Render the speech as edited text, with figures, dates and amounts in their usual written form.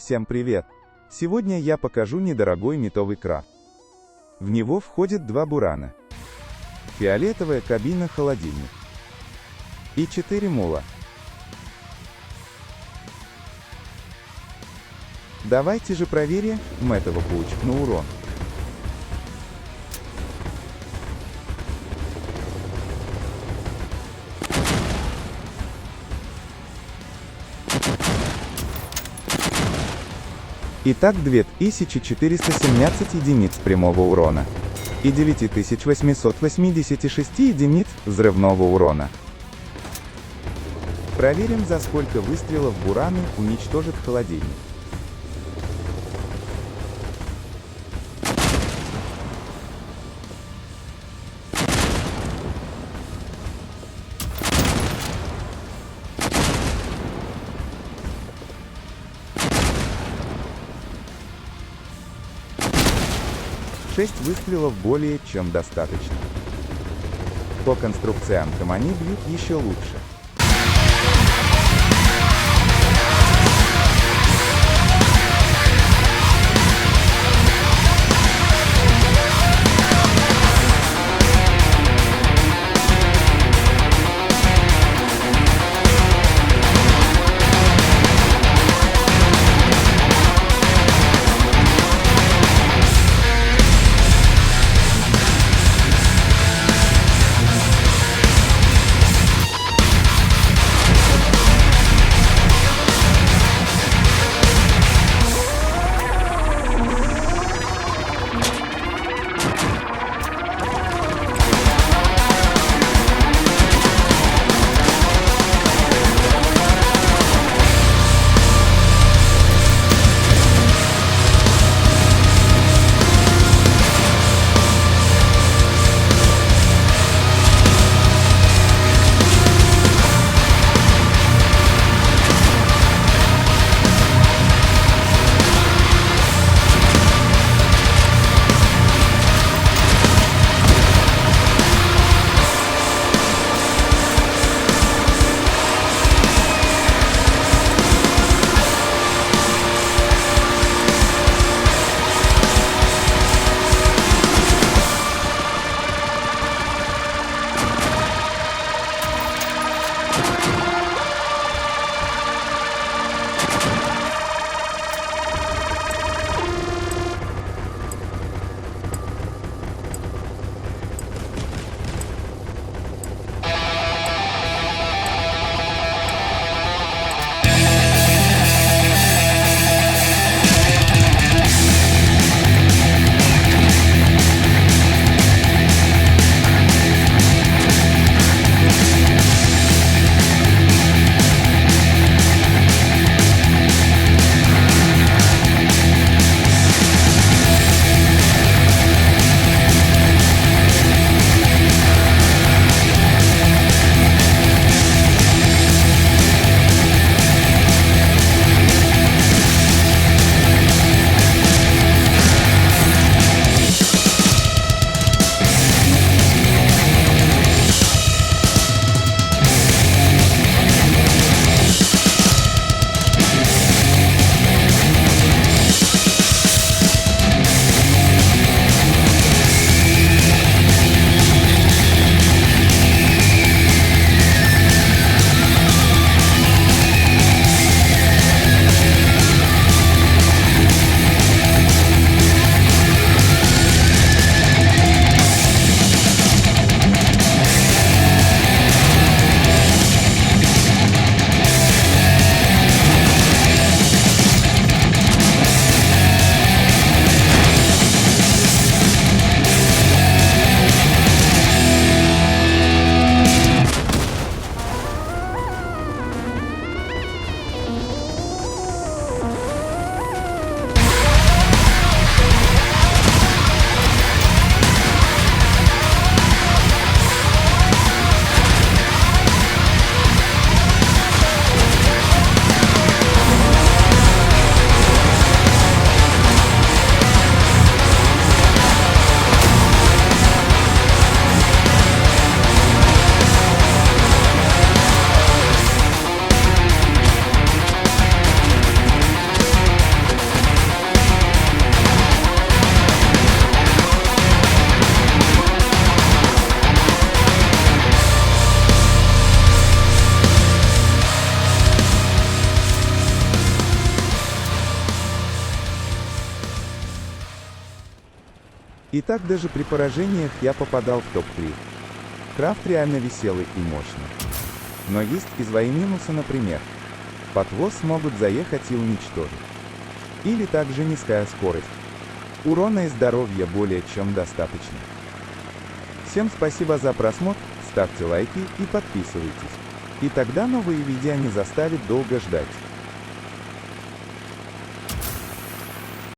Всем привет! Сегодня я покажу недорогой метовый крафт. В него входит два бурана, фиолетовая кабина-холодильник и 4 мула. Давайте же проверим этого паучка на урон. Итак, 2417 единиц прямого урона и 9886 единиц взрывного урона. Проверим, за сколько выстрелов бураны уничтожит холодильник. Шесть выстрелов более чем достаточно. По конструкциям они бьют еще лучше. И так даже при поражениях я попадал в топ-3. Крафт реально веселый и мощный. Но есть и свои минусы, например. Под ВОЗ могут заехать и уничтожить. Или также низкая скорость. Урона и здоровья более чем достаточно. Всем спасибо за просмотр, ставьте лайки и подписывайтесь. И тогда новые видео не заставят долго ждать.